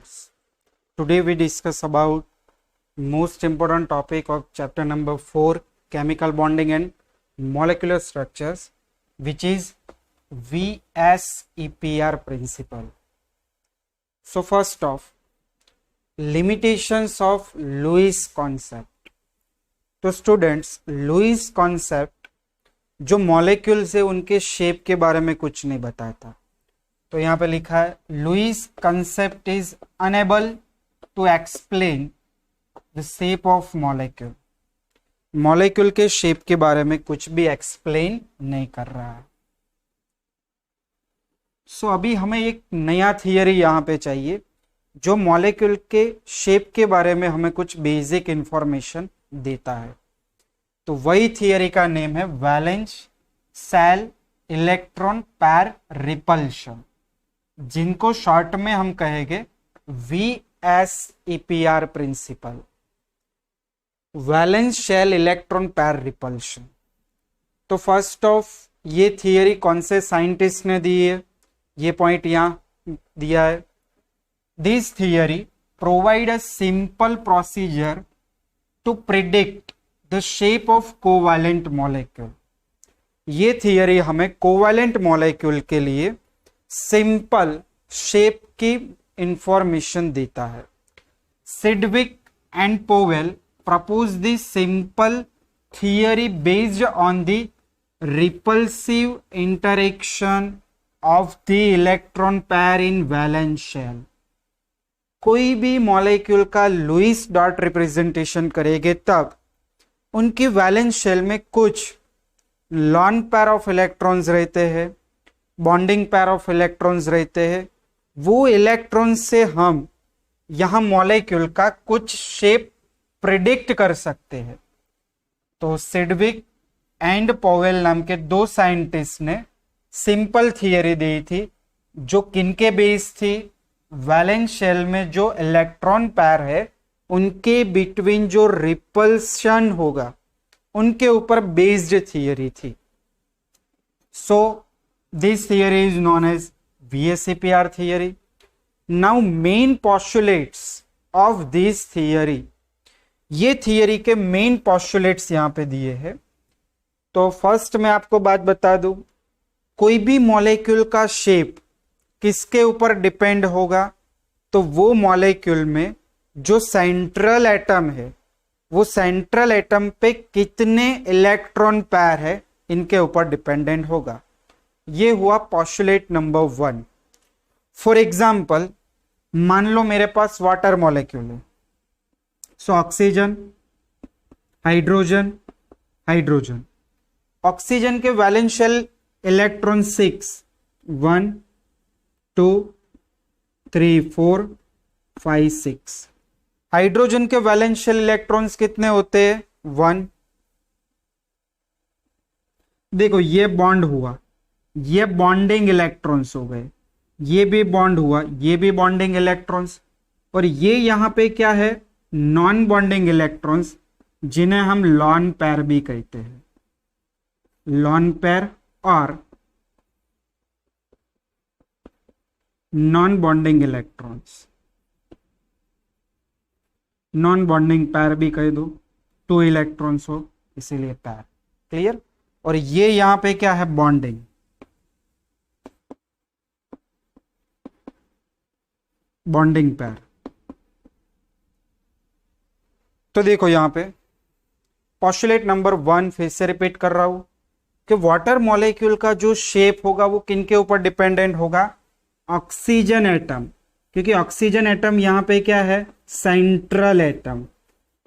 students. Today we discuss about most important topic of chapter number 4, chemical bonding and molecular structures, which is VSEPR principle. So first off, limitations of Lewis concept. तो students, Lewis concept जो molecules है उनके shape के बारे में कुछ नहीं बताता. तो यहाँ पे लिखा है Lewis concept is enable to explain the shape of molecule. Molecule के शेप के बारे में कुछ भी एक्सप्लेन नहीं कर रहा है. सो अभी हमें एक नया थियरी यहाँ पे चाहिए जो मॉलिक्यूल के शेप के बारे में हमें कुछ बेसिक इंफॉर्मेशन देता है. तो वही थियरी का नेम है valence shell electron pair repulsion, जिनको शॉर्ट में हम कहेंगे VSEPR principle, valence shell electron pair repulsion. तो फर्स्ट ऑफ ये थियरी कौन से साइंटिस्ट ने दी है, ये पॉइंट यहां दिया है. This theory provide a simple procedure to predict the shape of covalent molecule. ये थियरी हमें कोवैलेंट मॉलिक्यूल के लिए सिंपल शेप की इंफॉर्मेशन देता है. Sidgwick and Powell propose the simple theory based on the repulsive interaction of the electron pair in valence shell. कोई भी molecule का लुईस डॉट रिप्रेजेंटेशन करेंगे तब उनकी वैलेंस शेल में कुछ लॉन पेयर ऑफ इलेक्ट्रॉन्स रहते हैं, बॉन्डिंग पेयर ऑफ इलेक्ट्रॉन्स रहते हैं. वो इलेक्ट्रॉन से हम यहां मॉलिक्यूल का कुछ शेप प्रिडिक्ट कर सकते हैं. तो सिडविक एंड पोवेल नाम के दो साइंटिस्ट ने सिंपल थियरी दी थी जो किनके बेस थी, वैलेंस शेल में जो इलेक्ट्रॉन पेयर है उनके बिटवीन जो रिपल्शन होगा उनके ऊपर बेस्ड थियरी थी. So this theory is known as VSEPR theory. Now main postulates of this theory, ये थियरी के मेन पोस्टुलेट्स यहां पे दिए हैं. तो फर्स्ट मैं आपको बात बता दूं, कोई भी मॉलिक्यूल का शेप किसके ऊपर डिपेंड होगा, तो वो मॉलिक्यूल में जो सेंट्रल एटम है वो सेंट्रल एटम पे कितने इलेक्ट्रॉन पेयर है इनके ऊपर डिपेंडेंट होगा. ये हुआ पोस्टुलेट नंबर 1. फॉर एग्जाम्पल, मान लो मेरे पास वाटर मॉलिक्यूल है. So oxygen, hydrogen, hydrogen. Oxygen के वैलेंस शेल इलेक्ट्रॉन 6, 1 2 3 4 5 6. हाइड्रोजन के वैलेंस शेल इलेक्ट्रॉन्स कितने होते हैं, 1. देखो ये बॉन्ड हुआ, ये बॉन्डिंग इलेक्ट्रॉन्स हो गए, ये भी बॉन्ड हुआ, ये भी बॉन्डिंग इलेक्ट्रॉन्स, और ये यहां पे क्या है, नॉन बॉन्डिंग इलेक्ट्रॉन्स, जिन्हें हम लॉन पेयर भी कहते हैं. लॉन पेयर और non bonding electrons, non bonding पैर भी कह दो, 2 इलेक्ट्रॉन्स हो इसीलिए पैर. क्लियर. और ये यहां पे क्या है, बॉन्डिंग. बॉन्डिंग पैर. तो देखो यहां पे पोस्टुलेट नंबर 1 फिर से रिपीट कर रहा हूं कि वाटर मॉलिक्यूल का जो शेप होगा वो किनके ऊपर डिपेंडेंट होगा, ऑक्सीजन एटम. क्योंकि ऑक्सीजन एटम यहां पे क्या है, सेंट्रल एटम.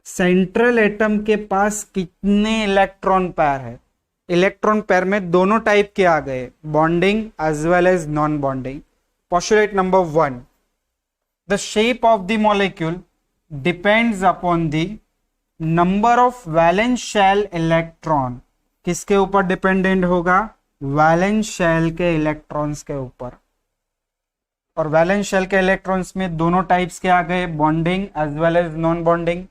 सेंट्रल एटम के पास कितने इलेक्ट्रॉन पेयर है, इलेक्ट्रॉन पेयर में दोनों टाइप के आ गए, bonding as well as non bonding. Postulate number 1, the shape of the molecule depends upon the number of valence shell electron. किसके ऊपर डिपेंडेंट होगा, वैलेंस शेल के इलेक्ट्रॉन्स के ऊपर. और वैलेंस शेल के इलेक्ट्रॉन्स में दोनों टाइप्स के आ गए, bonding as well as non bonding.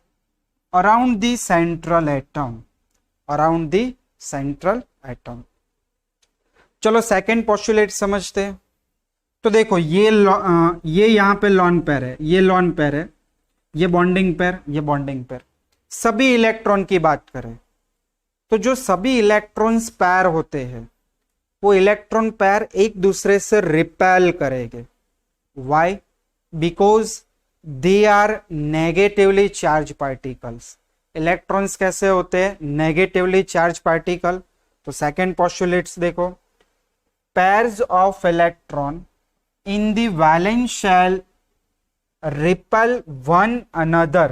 Around the central atom, around the central atom. चलो सेकंड पोस्टुलेट समझते हैं. तो देखो ये यहाँ पे लॉन पेयर है, ये लॉन पेयर है, ये बॉन्डिंग पेयर, ये बॉन्डिंग पेयर। सभी इलेक्ट्रॉन की बात करें तो जो सभी इलेक्ट्रॉन्स पेयर होते हैं वो इलेक्ट्रॉन पेयर एक दूसरे से रिपेल करेंगे। Why? Because they are negatively charge particles. Electrons कैसे होते हैं? Negatively charge particle. तो सेकेंड पोस्टुलेट्स देखो, pairs of electron in the valence shell repel one another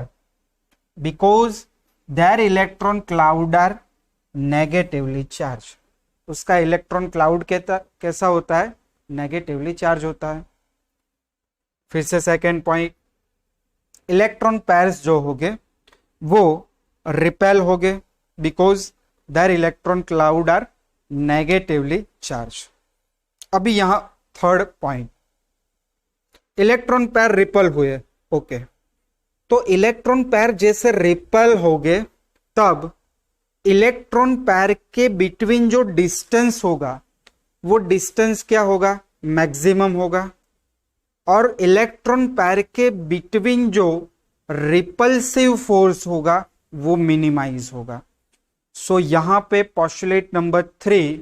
because their electron cloud are negatively charged। उसका electron cloud कैसा होता है? Negatively charge होता है। फिर से सेकेंड पॉइंट, इलेक्ट्रॉन पेयर्स जो होंगे वो रिपेल होंगे because their electron cloud are negatively charge. अभी यहां third point, electron pair repel हुए, ओके। तो इलेक्ट्रॉन पेयर जैसे रिपल हो गए तब इलेक्ट्रॉन पेयर के बिटवीन जो डिस्टेंस होगा वो डिस्टेंस क्या होगा? मैक्सिमम होगा। और इलेक्ट्रॉन पेयर के बिटवीन जो रिपल्सिव फोर्स होगा वो मिनिमाइज होगा। सो यहां पे postulate number 3,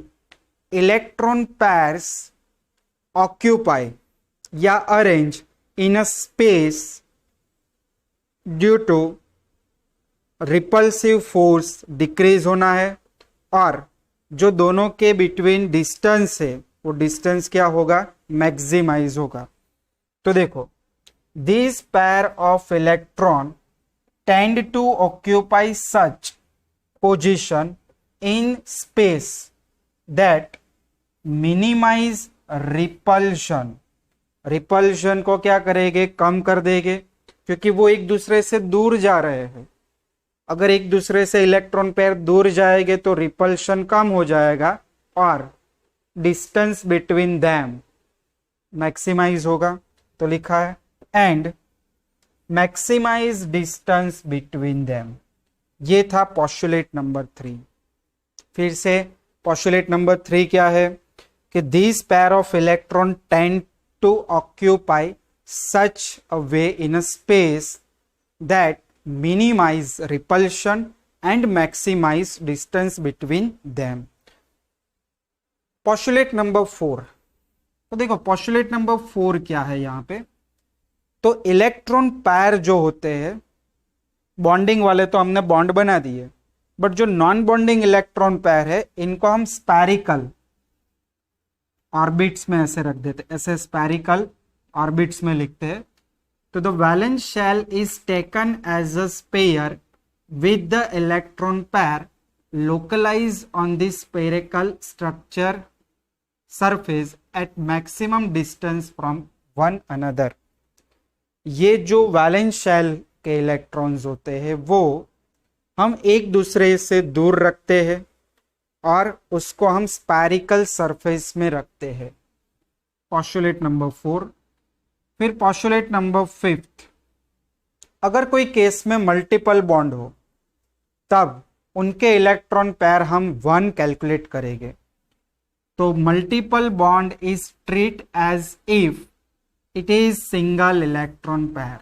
electron pairs occupy या arrange in a space due to repulsive force decrease होना है, और जो दोनों के बिटवीन डिस्टेंस है वो डिस्टेंस क्या होगा? मैक्सिमाइज होगा। तो देखो, this pair of electron tend to occupy such position in space that minimize repulsion. Repulsion को क्या करेंगे? कम कर देंगे, क्योंकि वो एक दूसरे से दूर जा रहे हैं। अगर एक दूसरे से इलेक्ट्रॉन पेयर दूर जाएंगे तो रिपल्शन कम हो जाएगा और डिस्टेंस बिटवीन देम मैक्सिमाइज होगा। तो लिखा है and maximize distance between them. ये था पोस्टुलेट नंबर 3। फिर से पोस्टुलेट नंबर 3 क्या है कि this pair of electron tend to occupy such a way in a space that minimize repulsion and maximize distance between them. Postulate number 4, तो देखो postulate number 4 क्या है यहां पे? तो इलेक्ट्रॉन पेयर जो होते हैं, बॉन्डिंग वाले तो हमने बॉन्ड बना दिए, बट जो नॉन बॉन्डिंग इलेक्ट्रॉन पेयर है इनको हम स्पैरिकल ऑर्बिट्स में ऐसे रख देते, ऐसे स्पैरिकल ऑर्बिट्स में लिखते हैं। तो the valence shell is taken as a sphere with the electron pair localize on the spherical structure surface at maximum distance from one another. ये जो वैलेंस शेल के इलेक्ट्रॉन्स होते हैं वो हम एक दूसरे से दूर रखते हैं और उसको हम स्पैरिकल सरफेस में रखते हैं। Postulate number 4। फिर पोस्टुलेट नंबर 5, अगर कोई केस में मल्टीपल बॉन्ड हो तब उनके इलेक्ट्रॉन पेयर हम 1 कैलकुलेट करेंगे। तो multiple bond is treat as if it is single electron pair.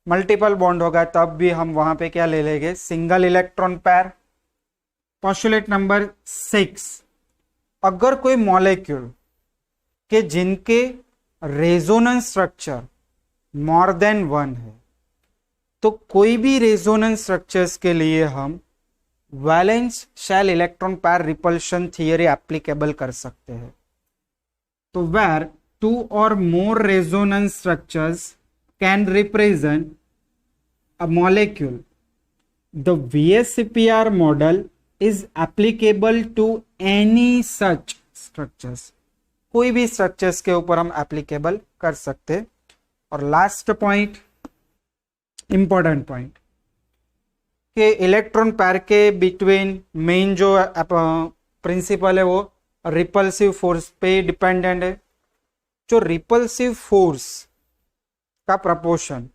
Multiple bond होगा तब भी हम वहां पे क्या ले लेंगे? Single electron pair. Postulate number 6, अगर कोई मॉलिक्यूल के जिनके रेजोनेंस स्ट्रक्चर मोर देन 1 है तो कोई भी रेजोनेंस स्ट्रक्चर्स के लिए हम valence shell electron pair repulsion theory applicable कर सकते हैं। तो where 2 or more resonance structures can represent a molecule, the VSEPR model is applicable to any such structures। कोई भी स्ट्रक्चर्स के ऊपर हम एप्लीकेबल कर सकते। और लास्ट पॉइंट, इंपॉर्टेंट पॉइंट, कि इलेक्ट्रॉन पेयर के बिटवीन मेन जो प्रिंसिपल है वो रिपल्सिव फोर्स पे डिपेंडेंट है। जो रिपल्सिव फोर्स का प्रपोर्शन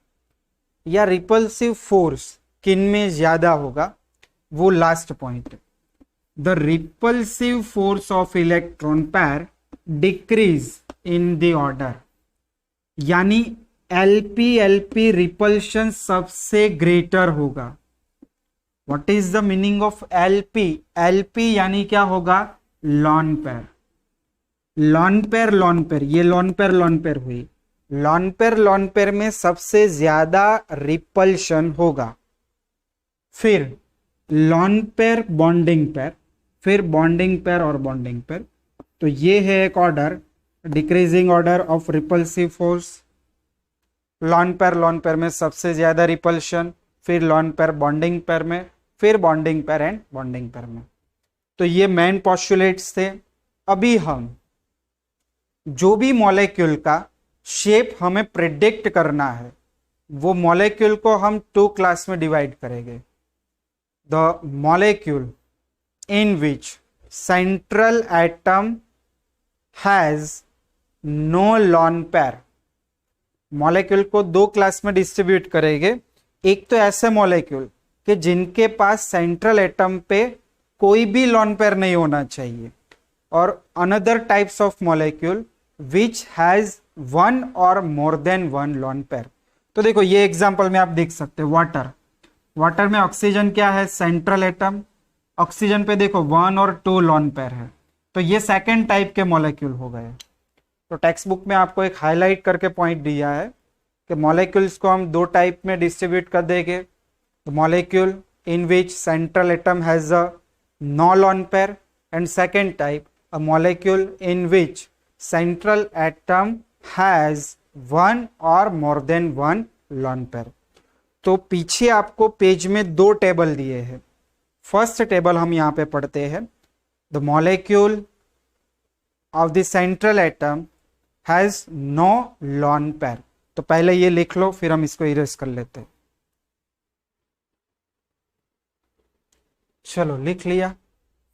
या रिपल्सिव फोर्स किन में ज्यादा होगा वो लास्ट पॉइंट है। The repulsive force of electron pair decrease in the order, यानी एलपी एलपी रिपल्शन सबसे ग्रेटर होगा। What is the meaning of LP? LP यानी क्या होगा? Lone pair. लॉन पेयर, ये लॉन पेयर हुई। लॉन पेयर में सबसे ज्यादा रिपल्शन होगा। फिर लॉन पेयर बॉन्डिंग पेयर, फिर बॉन्डिंग पेयर और बॉन्डिंग पेयर। तो ये है एक order, decreasing order of repulsive force. Lone pair में सबसे ज्यादा रिपल्शन, फिर लॉन पेयर बॉन्डिंग पेयर में, फिर bonding pair and bonding pair में। तो ये मेन पोस्टुलेट्स थे। अभी हम जो भी मॉलिक्यूल का शेप हमें प्रिडिक्ट करना है, वो मॉलिक्यूल को हम 2 क्लास में डिवाइड करेंगे। The molecule in which central atom has no lone pair, molecule को 2 क्लास में डिस्ट्रीब्यूट करेंगे। एक तो ऐसे मॉलिक्यूल कि जिनके पास सेंट्रल एटम पे कोई भी लॉन पेयर नहीं होना चाहिए, और another types of molecule which has 1 और मोर देन 1 लॉन पेयर। तो देखो ये एग्जांपल में आप देख सकते हैं, वाटर में ऑक्सीजन क्या है? Central atom. ऑक्सीजन पे देखो 1 और 2 लॉन पेयर है, तो ये सेकेंड टाइप के मॉलिक्यूल हो गए। तो टेक्स्ट बुक में आपको एक हाईलाइट करके पॉइंट दिया है कि मॉलिक्यूल्स को हम 2 टाइप में डिस्ट्रीब्यूट कर देंगे। Molecule in which central atom has a no lone pair, and second type a molecule in which central atom has 1 और मोर देन 1 लॉन पेयर। तो पीछे आपको पेज में 2 टेबल दिए हैं। फर्स्ट टेबल हम यहां पे पढ़ते हैं, the molecule of the central atom has no lone pair. तो पहले ये लिख लो, फिर हम इसको इरेज कर लेते हैं। चलो लिख लिया।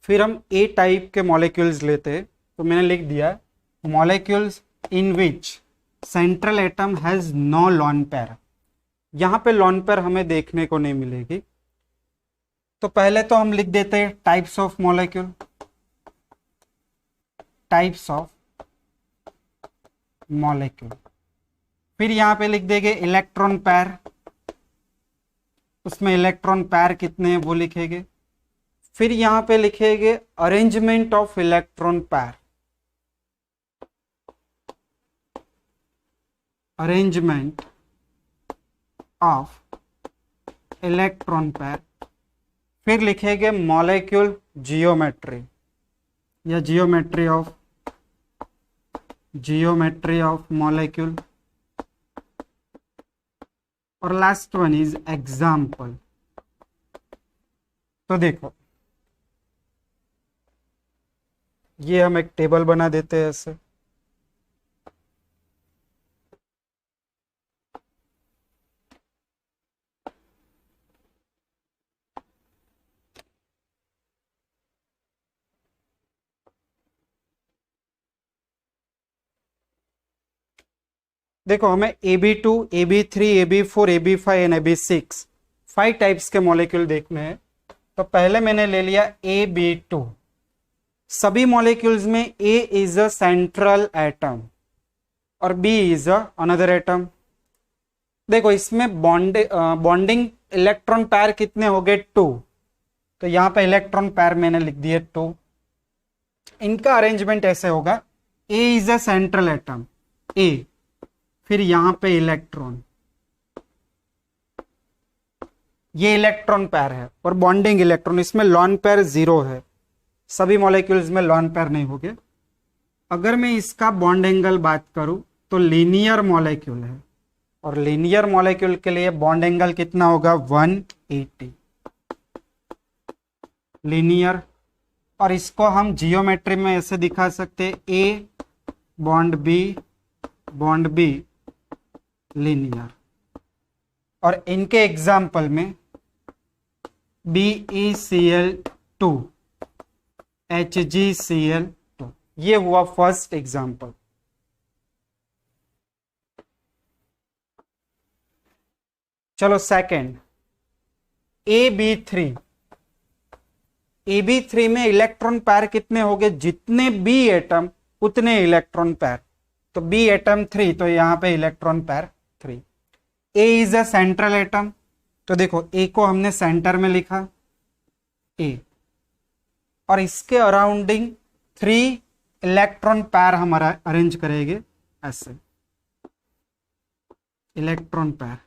फिर हम ए टाइप के मॉलिक्यूल्स लेते हैं। तो मैंने लिख दिया molecules in which central atom has no lone pair. यहां पे लॉन पेयर हमें देखने को नहीं मिलेगी। तो पहले तो हम लिख देते हैं types of molecule, types of molecule. फिर यहां पे लिख देंगे इलेक्ट्रॉन पेयर, उसमें इलेक्ट्रॉन पेयर कितने हैं वो लिखेंगे। फिर यहां पे लिखेंगे arrangement of electron pair, arrangement of electron pair. फिर लिखेंगे मॉलिक्यूल जियोमेट्री या जियोमेट्री ऑफ मॉलिक्यूल, और लास्ट वन इज एग्जाम्पल। तो देखो ये हम एक टेबल बना देते हैं ऐसे। देखो हमें AB2, AB3, AB4, AB5 and AB6 5 types के मॉलिक्यूल देखने हैं। तो पहले मैंने ले लिया AB2। सभी मॉलिक्यूल्स में A is a central atom और B is a another atom. देखो इसमें बॉन्डिंग इलेक्ट्रॉन पेयर कितने हो गए? 2। तो यहां पे इलेक्ट्रॉन पेयर मैंने लिख दिए 2। इनका अरेंजमेंट ऐसे होगा, A is a central atom, A, फिर यहां पे इलेक्ट्रॉन, ये इलेक्ट्रॉन पेयर है और बॉन्डिंग इलेक्ट्रॉन, इसमें लॉन पेयर 0 है। सभी मॉलिक्यूल्स में लॉन पेयर नहीं होंगे। अगर मैं इसका बॉन्ड एंगल बात करूं तो लीनियर मॉलिक्यूल है, और लीनियर मॉलिक्यूल के लिए बॉन्ड एंगल कितना होगा? 180 लीनियर। और इसको हम जियोमेट्री में ऐसे दिखा सकते, A बॉन्ड B लीनियर। और इनके एग्जाम्पल में BeCl2, HgCl2, ये हुआ फर्स्ट एग्जाम्पल। चलो सेकंड, AB3। AB3 में इलेक्ट्रॉन पेयर कितने हो गए? जितने B एटम उतने इलेक्ट्रॉन पेयर। तो बी एटम 3, तो यहाँ पे electron pair 3। A is a central atom, तो देखो ए को हमने सेंटर में लिखा ए, और इसके अराउंडिंग 3 इलेक्ट्रॉन पैर हम अरेंज करेंगे ऐसे, इलेक्ट्रॉन पैर।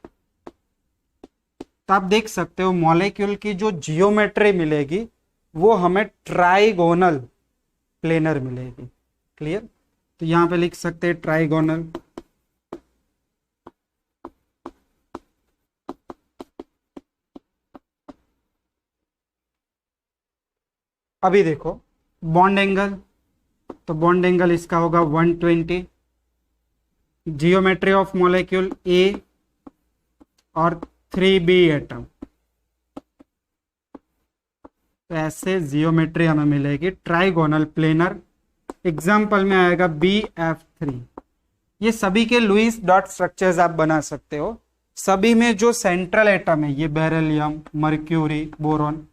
तो आप देख सकते हो मॉलिक्यूल की जो जियोमेट्री मिलेगी वो हमें ट्राइगोनल प्लेनर मिलेगी। क्लियर? तो यहां पे लिख सकते हैं ट्राइगोनल। अभी देखो बॉन्ड एंगल, तो बॉन्ड एंगल इसका होगा 120। जियोमेट्री ऑफ मॉलिक्यूल ए और 3b एटम, तो ऐसे जियोमेट्री हमें मिलेगी ट्राइगोनल प्लेनर। एग्जाम्पल में आएगा BF3। ये सभी के लुईस डॉट स्ट्रक्चर्स आप बना सकते हो। सभी में जो सेंट्रल एटम है, ये बेरिलियम, मर्क्यूरी, बोरॉन,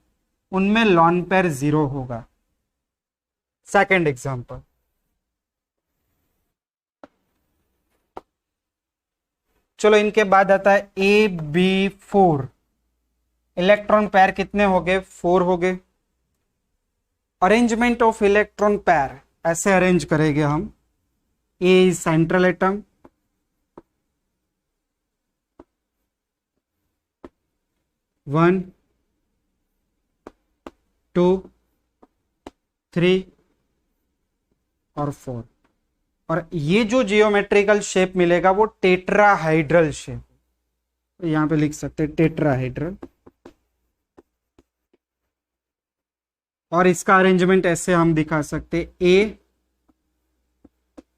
उनमें लॉन पेयर 0 होगा। सेकेंड एग्जाम्पल, चलो इनके बाद आता है AB4। इलेक्ट्रॉन पैर कितने हो गए? 4 हो गए। अरेंजमेंट ऑफ इलेक्ट्रॉन पैर ऐसे अरेंज करेंगे हम। ए इज सेंट्रल एटम, 1 2 3 और 4, और ये जो जियोमेट्रिकल शेप मिलेगा वो टेट्राहाइड्रल शेप, तो यहां पे लिख सकते हैं टेट्राहाइड्रल। और इसका अरेंजमेंट ऐसे हम दिखा सकते, ए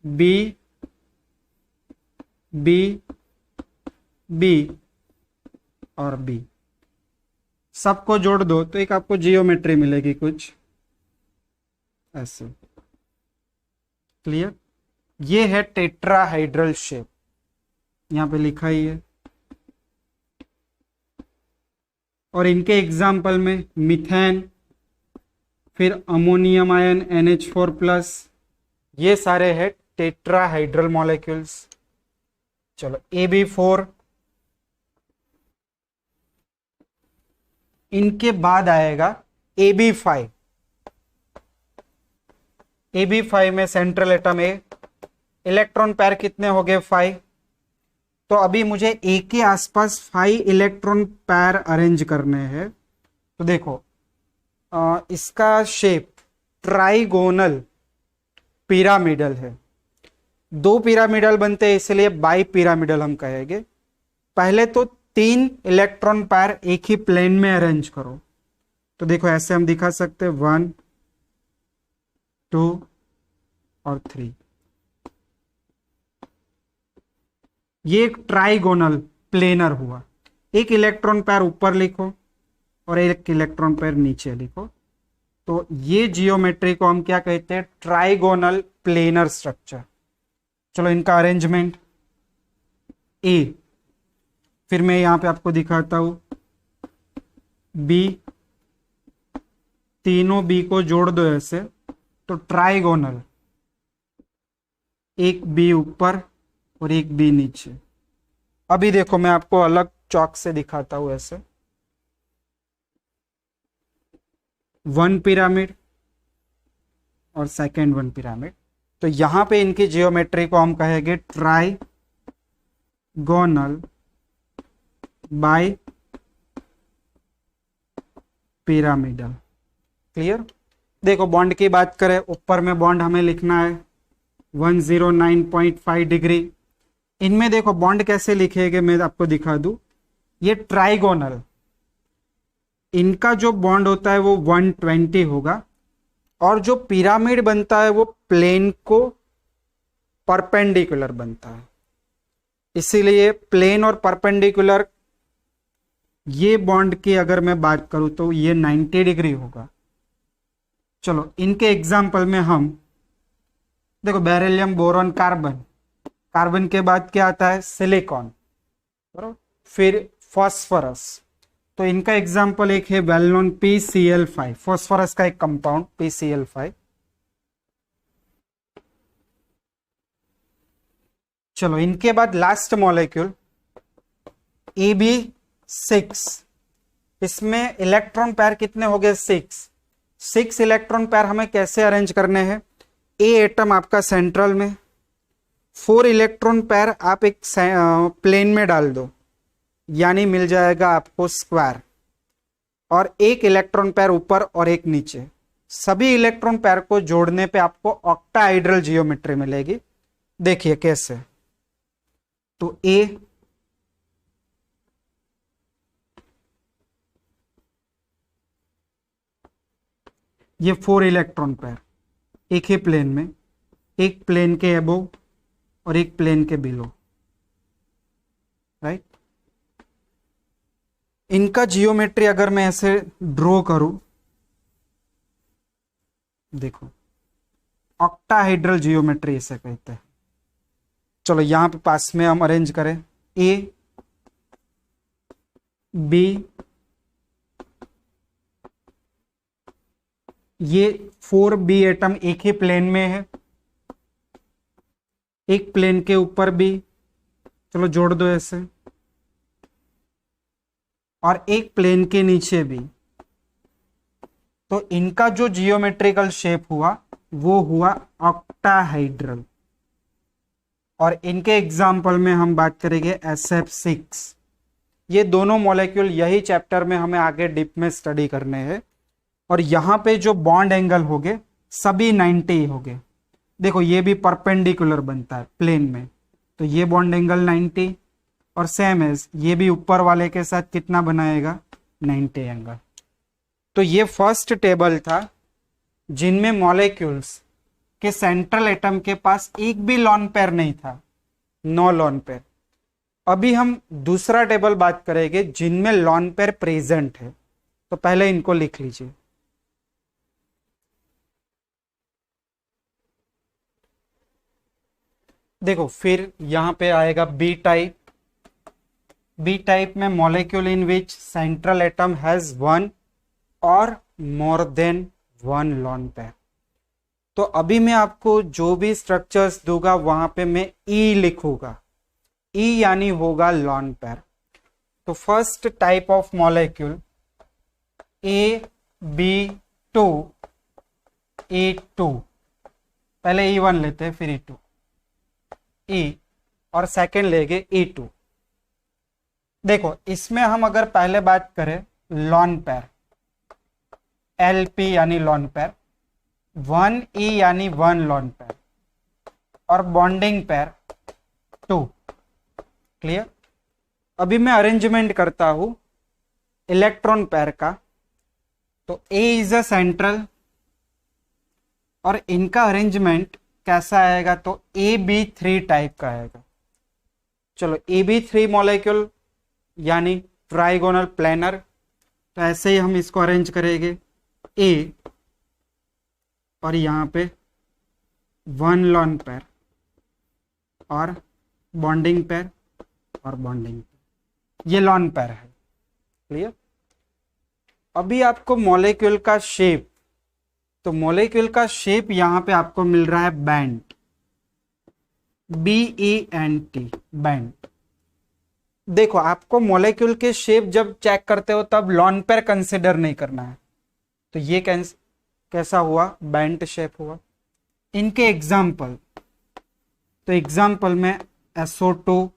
बी बी बी और बी, सबको जोड़ दो तो एक आपको जियोमेट्री मिलेगी कुछ ऐसे। क्लियर? ये है टेट्राहाइड्रल शेप, यहां पे लिखा ही है। और इनके एग्जाम्पल में मीथेन, फिर अमोनियम आयन NH4+, ये सारे हैं टेट्राहाइड्रल मॉलिक्यूल्स। चलो AB4, इनके बाद आएगा AB5। AB5 में central atom A, electron pair कितने हो गए? 5। तो अभी मुझे ए के आसपास 5 इलेक्ट्रॉन पैर अरेंज करने हैं। तो देखो इसका शेप ट्राइगोनल पिरामिडल है। 2 पिरामिडल बनते हैं इसलिए बाई पिरामिडल हम कहेंगे। पहले तो 3 इलेक्ट्रॉन पैर एक ही प्लेन में अरेंज करो, तो देखो ऐसे हम दिखा सकते हैं 1 2 और 3। ये एक ट्राइगोनल प्लेनर हुआ। एक इलेक्ट्रॉन पैर ऊपर लिखो और एक इलेक्ट्रॉन पैर नीचे लिखो, तो ये जियोमेट्री को हम क्या कहते हैं? Trigonal planar structure. चलो इनका अरेंजमेंट ए, फिर मैं यहां पे आपको दिखाता हूं बी, तीनों बी को जोड़ दो ऐसे, तो ट्राइगोनल, एक बी ऊपर और एक बी नीचे। अभी देखो मैं आपको अलग चौक से दिखाता हूं ऐसे, 1 पिरामिड और सेकेंड 1 पिरामिड। तो यहां पे इनकी जियोमेट्री को हम कहेंगे ट्राइगोनल बाय पिरामिडल। क्लियर? देखो बॉन्ड की बात करें, ऊपर में बॉन्ड हमें लिखना है 109.5 डिग्री। इनमें देखो बॉन्ड कैसे लिखेंगे मैं आपको दिखा दूं। ये ट्राइगोनल, इनका जो बॉन्ड होता है वो 120 होगा, और जो पिरामिड बनता है वो प्लेन को परपेंडिकुलर बनता है, इसीलिए प्लेन और परपेंडिकुलर ये बॉन्ड की अगर मैं बात करूं तो ये 90 डिग्री होगा। चलो इनके एग्जाम्पल में हम देखो, बेरिलियम, बोरॉन, कार्बन, कार्बन के बाद क्या आता है? सिलिकॉन, बराबर, फिर फॉस्फोरस। तो इनका एग्जाम्पल एक है वेल नोन PCl5, फॉस्फोरस का एक कंपाउंड PCl5। चलो इनके बाद लास्ट मॉलिक्यूल AB6, इसमें इलेक्ट्रॉन पैर कितने हो गए? 6 इलेक्ट्रॉन पैर हमें कैसे अरेंज करने हैं? ए एटम आपका सेंट्रल में, 4 इलेक्ट्रॉन पैर आप एक प्लेन में डाल दो, यानी मिल जाएगा आपको स्क्वायर, और एक इलेक्ट्रॉन पैर ऊपर और एक नीचे। सभी इलेक्ट्रॉन पैर को जोड़ने पे आपको ऑक्टाहाइड्रल जियोमेट्री मिलेगी। देखिए कैसे। तो ए, ये 4 इलेक्ट्रॉन पैर एक ही प्लेन में, एक प्लेन के अबोव और एक प्लेन के बिलो, राइट। इनका जियोमेट्री अगर मैं ऐसे ड्रॉ करूं, देखो ऑक्टाहाइड्रल जियोमेट्री इसे कहते हैं। चलो यहां पे पास में हम अरेंज करें, ए बी, ये 4B एटम एक ही प्लेन में है, एक प्लेन के ऊपर भी, चलो जोड़ दो ऐसे, और एक प्लेन के नीचे भी। तो इनका जो जियोमेट्रिकल शेप हुआ वो हुआ ऑक्टाहाइड्रल। और इनके एग्जाम्पल में हम बात करेंगे SF6। ये दोनों मॉलिक्यूल यही चैप्टर में हमें आगे डीप में स्टडी करने हैं। और यहां पे जो बॉन्ड एंगल हो गए सभी 90 हो गए। देखो ये भी परपेंडिकुलर बनता है प्लेन में, तो ये बॉन्ड एंगल 90, और सेम एज ये भी ऊपर वाले के साथ कितना बनाएगा? 90 एंगल। तो ये फर्स्ट टेबल था जिनमें मॉलिक्यूल्स के सेंट्रल एटम के पास एक भी लॉन पेयर नहीं था, 9 लॉन पेयर। अभी हम दूसरा टेबल बात करेंगे जिनमें लॉन पेयर प्रेजेंट है। तो पहले इनको लिख लीजिए। देखो फिर यहां पे आएगा बी टाइप। बी टाइप में molecule in which central atom has 1 और मोर देन 1 लॉन पेयर। तो अभी मैं आपको जो भी स्ट्रक्चर्स दूंगा वहां पे मैं ई लिखूंगा, ई यानी होगा लॉन पेयर। तो first type of molecule AB2 A2, पहले E1 लेते हैं फिर E2, E और सेकेंड लेंगे E2। देखो इसमें हम अगर पहले बात करें लॉन पेयर, LP यानी लॉन पेयर, 1E यानी 1 लॉन पेयर, और बॉन्डिंग पेयर 2। क्लियर? अभी मैं अरेंजमेंट करता हूं इलेक्ट्रॉन पेयर का। तो A इज अ सेंट्रल, और इनका अरेंजमेंट कैसा आएगा? तो AB3 टाइप का आएगा। चलो AB3 मॉलिक्यूल यानी ट्राइगोनल प्लेनर। तो ऐसे ही हम इसको अरेंज करेंगे, A और यहां पे 1 लॉन पेयर और बॉन्डिंग पेयर और बॉन्डिंग पेयर, ये लॉन पेयर है। क्लियर? अभी आपको मॉलिक्यूल का शेप, तो मॉलिक्यूल का शेप यहां पे आपको मिल रहा है बैंड, BENT, बैंड। देखो आपको मॉलिक्यूल के शेप जब चेक करते हो तब लॉन पेयर कंसिडर नहीं करना है। तो ये कैसा हुआ? बैंड शेप हुआ। इनके एग्जाम्पल, तो एग्जाम्पल में SO2,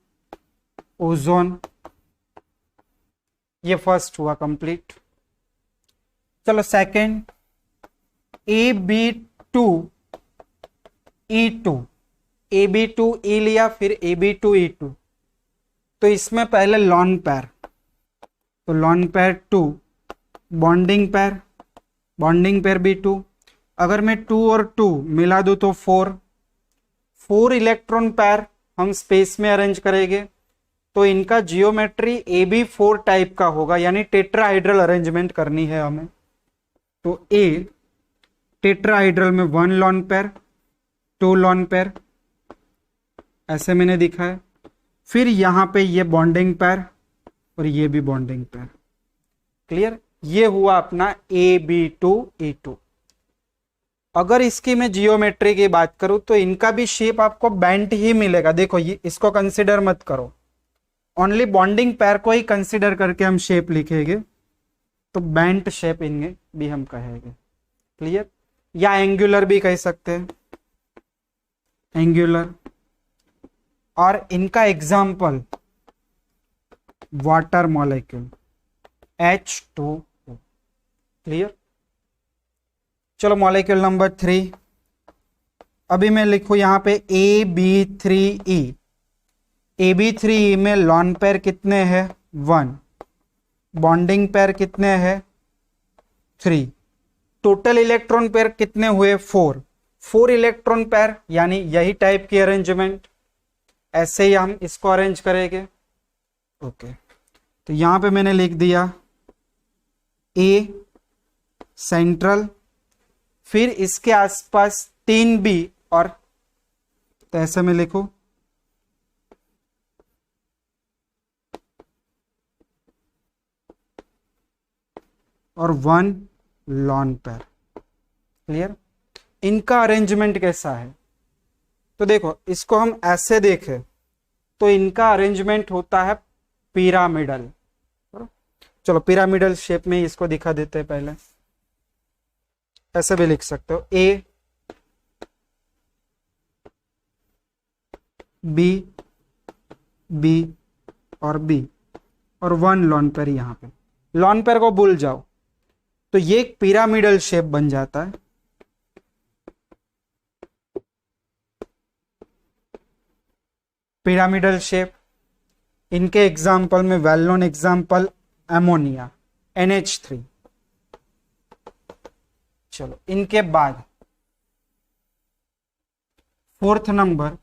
ओजोन, ये फर्स्ट हुआ कंप्लीट। चलो second AB2 E2, AB2 E लिया फिर AB2 E2। तो इसमें पहले लॉन पेयर, तो लॉन पेयर 2, बॉन्डिंग पेयर भी 2। अगर मैं 2 और 2 मिला दूं तो 4 इलेक्ट्रॉन पेयर हम स्पेस में अरेंज करेंगे। तो इनका जियोमेट्री AB4 टाइप का होगा, यानी टेट्राहाइड्रल अरेंजमेंट करनी है हमें। तो A टेट्राहाइड्रल में 1 लॉन पेयर, 2 लॉन पेयर, ऐसे मैंने दिखा है। फिर यहां पे ये बॉन्डिंग पेयर और ये भी बॉन्डिंग पेयर। क्लियर? ये हुआ अपना AB2 E2। अगर इसकी मैं जियोमेट्री की बात करूं तो इनका भी शेप आपको बेंट ही मिलेगा। देखो ये इसको कंसिडर मत करो, ओनली बॉन्डिंग पेयर को ही कंसिडर करके हम शेप लिखेंगे, तो बेंट शेप इनमें भी हम कहेंगे। क्लियर? या एंगुलर भी कह सकते हैं, एंगुलर। और इनका example water molecule H2O। Clear? चलो मॉलिक्यूल नंबर 3, अभी मैं लिखू यहां पे AB3E। AB3E में लॉन पेयर कितने हैं? 1। बॉन्डिंग पेयर कितने हैं? 3। टोटल इलेक्ट्रॉन पेयर कितने हुए? 4। 4 इलेक्ट्रॉन पेयर, यानी यही टाइप की अरेंजमेंट, ऐसे ही हम इसको अरेंज करेंगे। ओके, तो यहां पे मैंने लिख दिया A सेंट्रल, फिर इसके आसपास 3 B, और तो ऐसे में लिखू और 1 लॉन पेयर। क्लियर? इनका अरेंजमेंट कैसा है? तो देखो इसको हम ऐसे देखें तो इनका अरेंजमेंट होता है पिरामिडल। चलो पिरामिडल शेप में इसको दिखा देते हैं। पहले ऐसे भी लिख सकते हो, A B B और B और 1 लॉन पेयर। यहां पे लॉन पेयर को भूल जाओ, तो ये एक पिरामिडल शेप बन जाता है। पिरामिडल शेप, इनके एग्जाम्पल में well known example ammonia NH3। चलो इनके बाद 4th नंबर,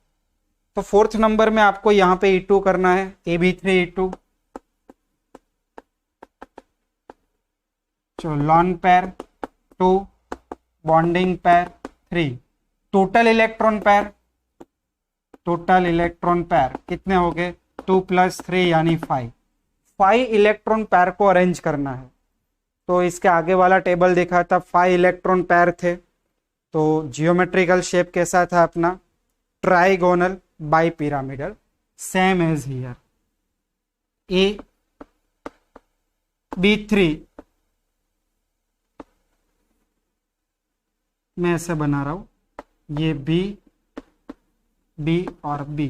तो 4th नंबर में आपको यहां पे E2 करना है, AB3E2। चलो lawn pair 2, bonding pair 3, total electron pair, total electron pair कितने हो गए? 2 + 3 यानी 5 इलेक्ट्रॉन पेयर को अरेंज करना है। तो इसके आगे वाला टेबल देखा था, 5 इलेक्ट्रॉन पेयर थे। तो जियोमेट्रिकल शेप कैसा था अपना? Trigonal bipyramidal, same as here. AB3 मैं ऐसे बना रहा हूं, ये B और B,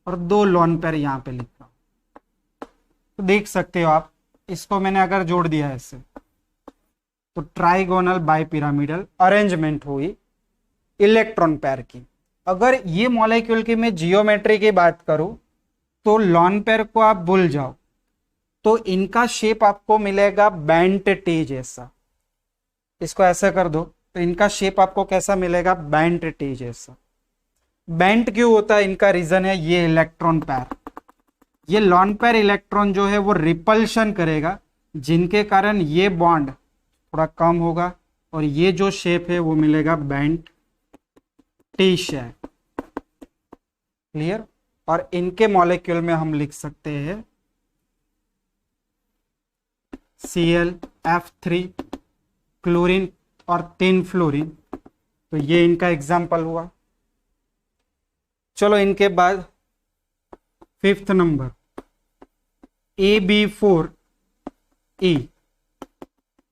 और 2 लॉन पेयर यहां पे लिख रहा हूं। तो देख सकते हो आप, इसको मैंने अगर जोड़ दिया ऐसे, तो ट्राइगोनल बाई पिरामिडल अरेंजमेंट हुई इलेक्ट्रॉन पेयर की। अगर ये मॉलिक्यूल की मैं जियोमेट्री की बात करूं तो लॉन पेयर को आप भूल जाओ, तो इनका शेप आपको मिलेगा बेंट टी जैसा। इसको ऐसा कर दो तो इनका शेप आपको कैसा मिलेगा? बेंट टी जैसा। बेंट क्यों होता है? इनका रीजन है ये इलेक्ट्रॉन पेयर, ये लॉन पेयर इलेक्ट्रॉन जो है वो रिपल्शन करेगा, जिनके कारण ये बॉन्ड थोड़ा कम होगा और ये जो शेप है वो मिलेगा बेंट टी शेप। क्लियर? और इनके मॉलिक्यूल में हम लिख सकते हैं ClF3 क्लोरीन और 3 फ्लोरीन। तो ये इनका एग्जाम्पल हुआ। चलो इनके बाद 5th number AB4E,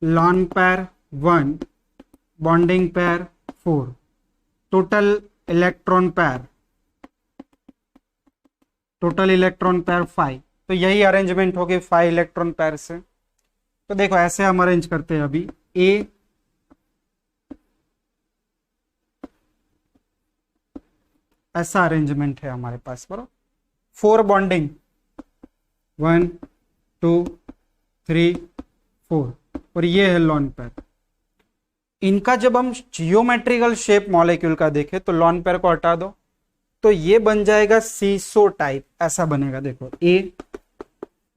lone pair 1, bonding pair 4, total electron pair 5। तो यही अरेंजमेंट होगी 5 इलेक्ट्रॉन पेयर से। तो देखो ऐसे हम अरेंज करते हैं। अभी A ऐसा अरेंजमेंट है हमारे पास, बराबर। 4 बॉन्डिंग 1 2 3 4, और ये है लॉन पेयर। इनका जब हम जियोमेट्रिकल शेप मॉलिक्यूल का देखें तो लॉन पेयर को हटा दो तो ये बन जाएगा सीसो टाइप, ऐसा बनेगा। देखो A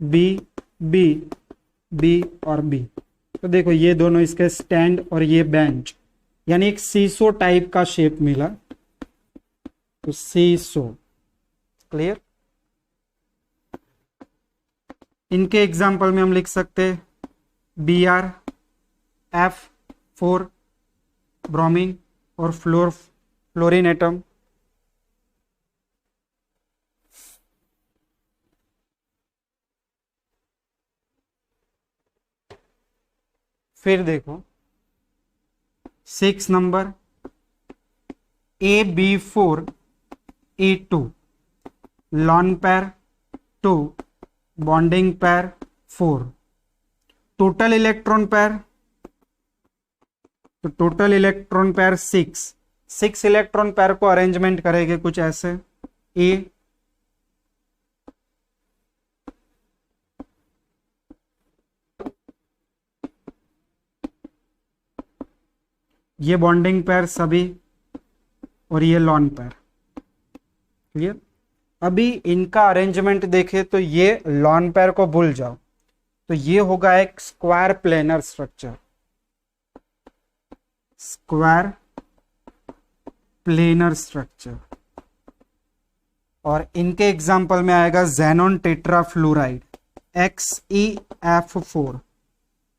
B B B और B, तो देखो ये दोनों इसके स्टैंड और ये बेंच, यानी एक सीसो टाइप का शेप मिला, तो सीसो। क्लियर? इनके एग्जाम्पल में हम लिख सकते हैं BrF4, ब्रोमीन और फ्लोरीन एटम। फिर देखो 6 number AB4A2 lone pair 2 bonding pair 4। Total electron pair, तो total electron pair 6 electron pair को अरेंजमेंट करेंगे कुछ ऐसे। ए ये बॉन्डिंग पेयर सभी और ये लॉन पेयर। क्लियर। अभी इनका अरेंजमेंट देखें तो ये लॉन पेयर को भूल जाओ, तो ये होगा एक square planar structure, square planar structure. और इनके एग्जाम्पल में आएगा xenon tetrafluoride XeF4।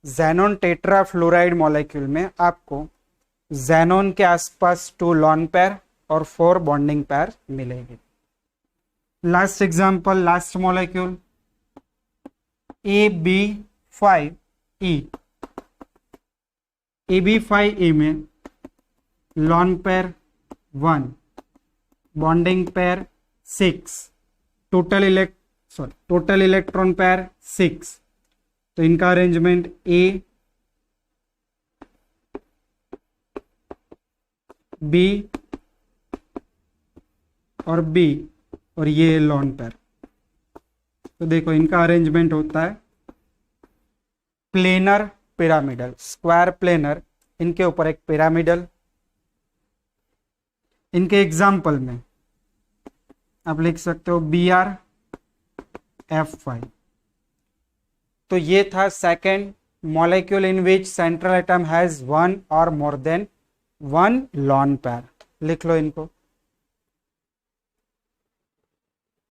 Xenon tetrafluoride molecule में आपको जेनॉन के आसपास 2 लॉन पेयर और 4 बॉन्डिंग पेयर मिलेंगे। Last example, last molecule AB5E। AB5E में lone pair 1 bonding pair 6 total electron pair 6। तो इनका अरेंजमेंट A B और B और ये लॉन पेयर। तो देखो इनका अरेंजमेंट होता है प्लेनर पिरामिडल, स्क्वायर प्लेनर, इनके ऊपर एक पिरामिडल। इनके एग्जाम्पल में आप लिख सकते हो BrF5। तो ये था second molecule in which central atom has 1 और मोर देन 1 लॉन पेयर। लिख लो इनको।